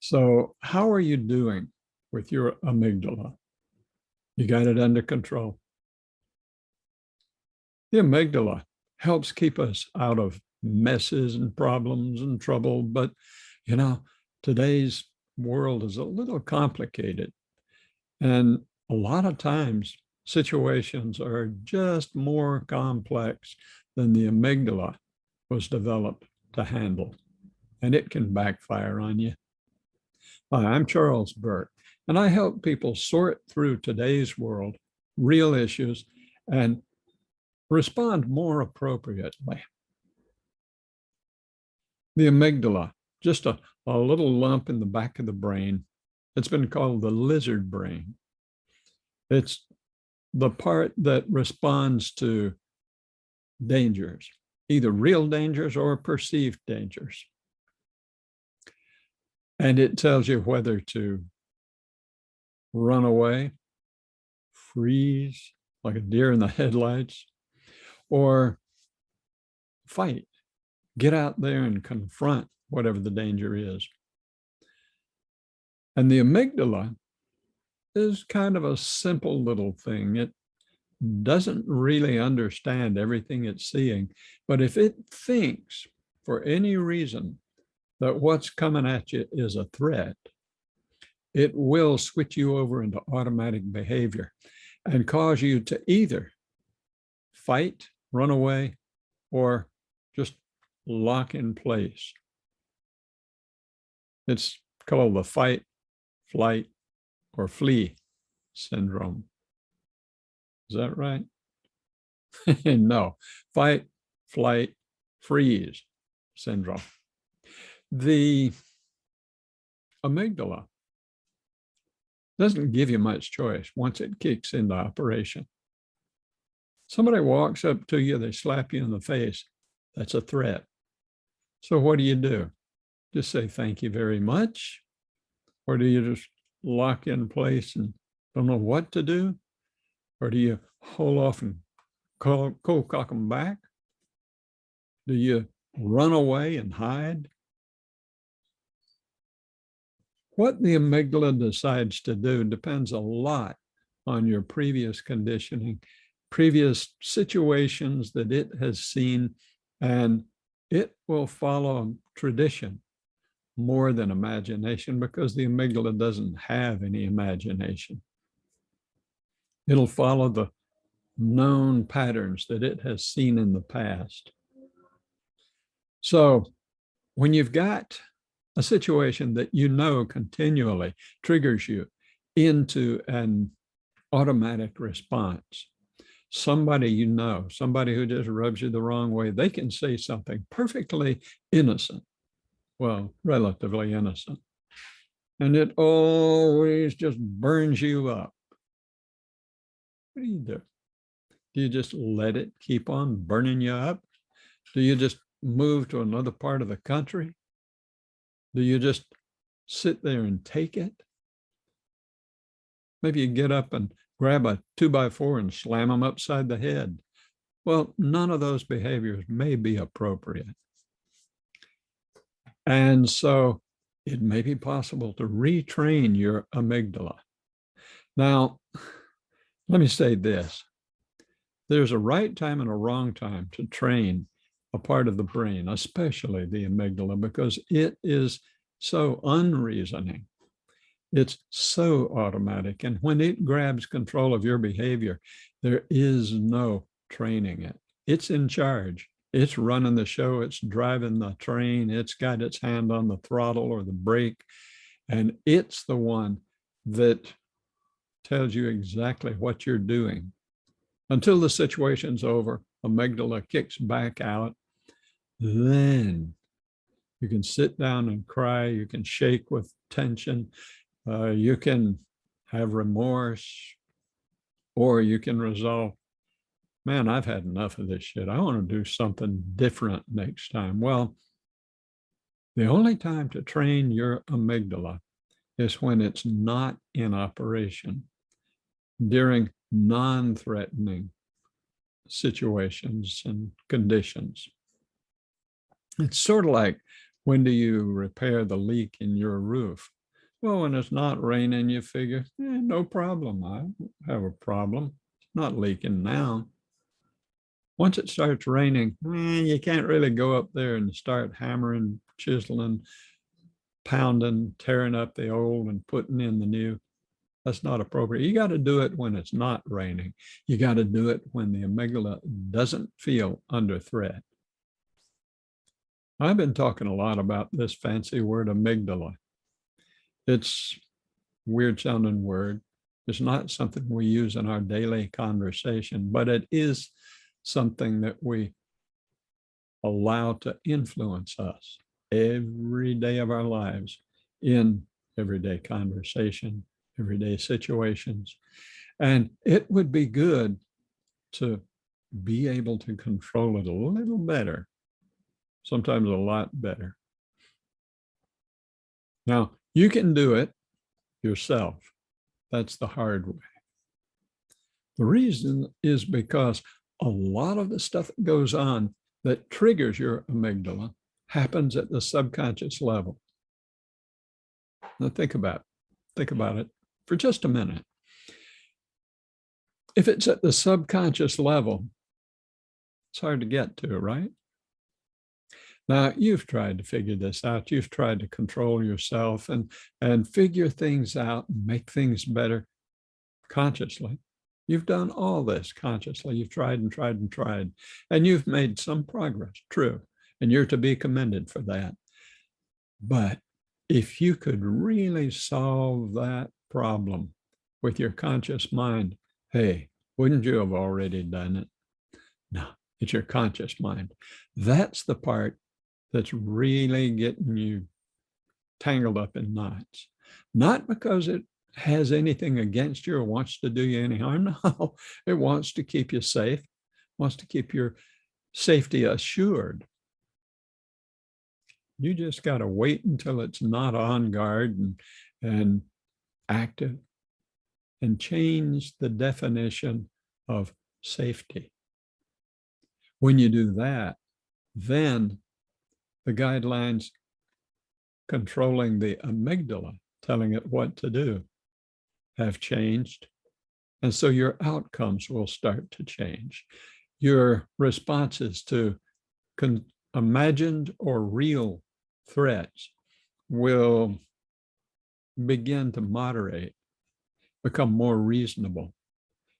So how are you doing with your amygdala? You got it under control? The amygdala helps keep us out of messes and problems and trouble. But, you know, today's world is a little complicated. And a lot of times situations are just more complex than the amygdala was developed to handle. And it can backfire on you. Hi, I'm Charles Burke, and I help people sort through today's world, real issues, and respond more appropriately. The amygdala, just a little lump in the back of the brain. It's been called the lizard brain. It's the part that responds to dangers, either real dangers or perceived dangers. And it tells you whether to run away, freeze like a deer in the headlights, or fight, get out there and confront whatever the danger is. And the amygdala is kind of a simple little thing. It doesn't really understand everything it's seeing, but if it thinks for any reason that what's coming at you is a threat, it will switch you over into automatic behavior and cause you to either fight, run away, or just lock in place. It's called the fight, flight, or flee syndrome. Is that right? No, fight, flight, freeze syndrome. The amygdala doesn't give you much choice once it kicks into operation. Somebody walks up to you, they slap you in the face. That's a threat. So what do? Just say, thank you very much? Or do you just lock in place and don't know what to do? Or do you hold off and cold cock them back? Do you run away and hide? What the amygdala decides to do depends a lot on your previous conditioning, previous situations that it has seen, and it will follow tradition more than imagination because the amygdala doesn't have any imagination. It'll follow the known patterns that it has seen in the past. So when you've got a situation that you know continually triggers you into an automatic response, somebody you know, somebody who just rubs you the wrong way, they can say something perfectly innocent, well, relatively innocent, and it always just burns you up. What do? Do you just let it keep on burning you up? Do you just move to another part of the country? Do you just sit there and take it? Maybe you get up and grab a 2x4 and slam them upside the head. Well, none of those behaviors may be appropriate. And so it may be possible to retrain your amygdala. Now, let me say this. There's a right time and a wrong time to train a part of the brain, especially the amygdala, because it is so unreasoning. It's so automatic. And when it grabs control of your behavior, there is no training it. It's in charge. It's running the show. It's driving the train. It's got its hand on the throttle or the brake. And it's the one that tells you exactly what you're doing. Until the situation's over, amygdala kicks back out. Then you can sit down and cry. You can shake with tension. You can have remorse, or you can resolve, man, I've had enough of this shit. I want to do something different next time. Well, the only time to train your amygdala is when it's not in operation, during non-threatening situations and conditions. It's sort of like When do you repair the leak in your roof? Well, when it's not raining, you figure, no problem. I don't have a problem. It's not leaking now. Once it starts raining, you can't really go up there and start hammering, chiseling, pounding, tearing up the old and putting in the new. That's not appropriate. You got to do it when it's not raining. You got to do it when the amygdala doesn't feel under threat. I've been talking a lot about this fancy word amygdala. It's a weird sounding word. It's not something we use in our daily conversation, but it is something that we allow to influence us every day of our lives in everyday conversation, everyday situations. And it would be good to be able to control it a little better, sometimes a lot better. Now, you can do it yourself. That's the hard way. The reason is because a lot of the stuff that goes on that triggers your amygdala happens at the subconscious level. Now think about it for just a minute. If it's at the subconscious level, it's hard to get to, right? Now, you've tried to figure this out. You've tried to control yourself and figure things out and make things better consciously. You've done all this consciously. You've tried and tried and tried, and you've made some progress, true, and you're to be commended for that. But if you could really solve that problem with your conscious mind, hey, wouldn't you have already done it? No, it's your conscious mind. That's the part that's really getting you tangled up in knots. Not because it has anything against you or wants to do you any harm. No, it wants to keep you safe, wants to keep your safety assured. You just got to wait until it's not on guard and active and change the definition of safety. When you do that, then the guidelines controlling the amygdala, telling it what to do, have changed. And so your outcomes will start to change. Your responses to imagined or real threats will begin to moderate, become more reasonable,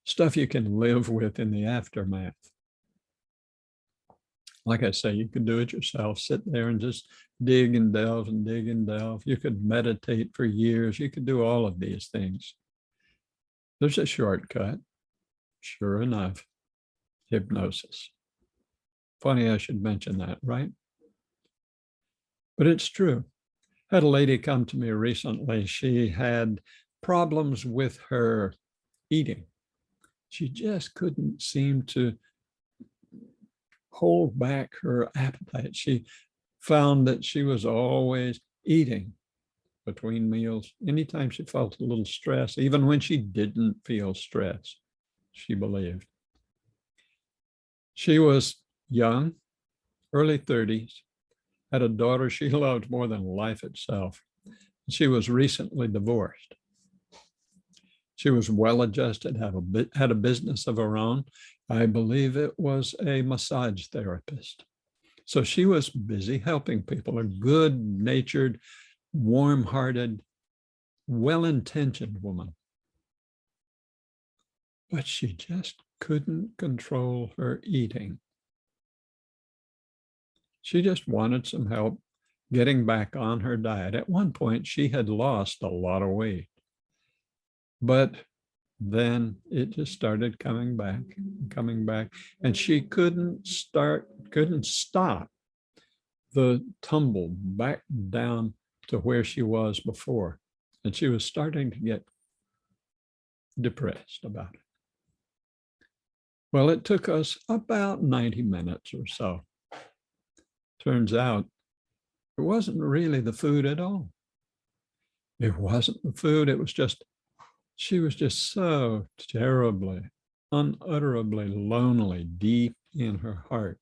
stuff you can live with in the aftermath. Like I say, you could do it yourself, sit there and just dig and delve and dig and delve. You could meditate for years. You could do all of these things. There's a shortcut, sure enough, hypnosis. Funny I should mention that, right? But it's true. I had a lady come to me recently. She had problems with her eating. She just couldn't seem to hold back her appetite. She found that she was always eating between meals. Anytime she felt a little stress, even when she didn't feel stress, she believed. She was young, early 30s, had a daughter she loved more than life itself. She was recently divorced. She was well-adjusted, had a business of her own. I believe it was a massage therapist. So she was busy helping people, a good-natured, warm-hearted, well-intentioned woman. But she just couldn't control her eating. She just wanted some help getting back on her diet. At one point, she had lost a lot of weight. But then it just started coming back, and she couldn't stop the tumble back down to where she was before. And she was starting to get depressed about it. Well, it took us about 90 minutes or so. Turns out it wasn't really the food at all. It wasn't the food. It was just, she was just so terribly, unutterably lonely deep in her heart.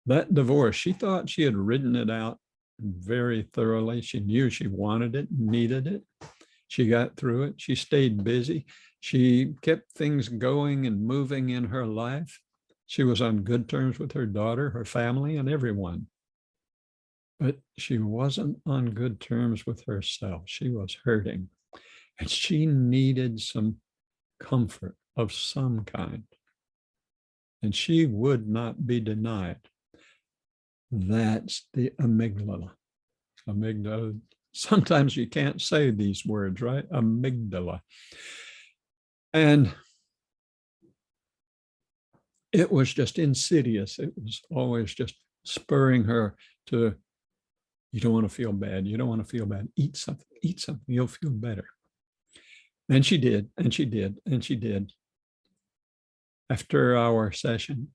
That divorce, she thought she had ridden it out very thoroughly. She knew she wanted it, needed it. She got through it. She stayed busy. She kept things going and moving in her life. She was on good terms with her daughter, her family, and everyone. But she wasn't on good terms with herself. She was hurting, and she needed some comfort of some kind. And she would not be denied. That's the amygdala. Amygdala. Sometimes you can't say these words, right? Amygdala. And it was just insidious. It was always just spurring her to, you don't want to feel bad. You don't want to feel bad. Eat something, you'll feel better. And she did, and she did, and she did. After our session,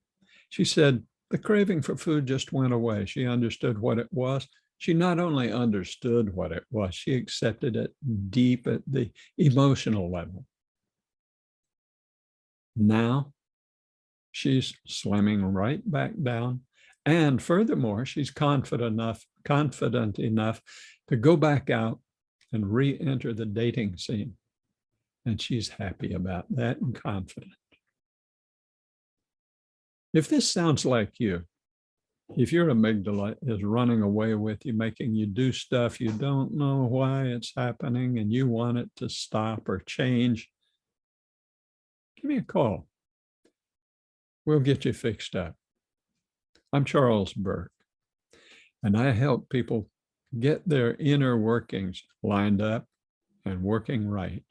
she said the craving for food just went away. She understood what it was. She not only understood what it was, she accepted it deep at the emotional level. Now she's slimming right back down. And furthermore, she's confident enough to go back out and re-enter the dating scene. And she's happy about that and confident. If this sounds like you, if your amygdala is running away with you, making you do stuff you don't know why it's happening and you want it to stop or change, give me a call. We'll get you fixed up. I'm Charles Burke, and I help people get their inner workings lined up and working right.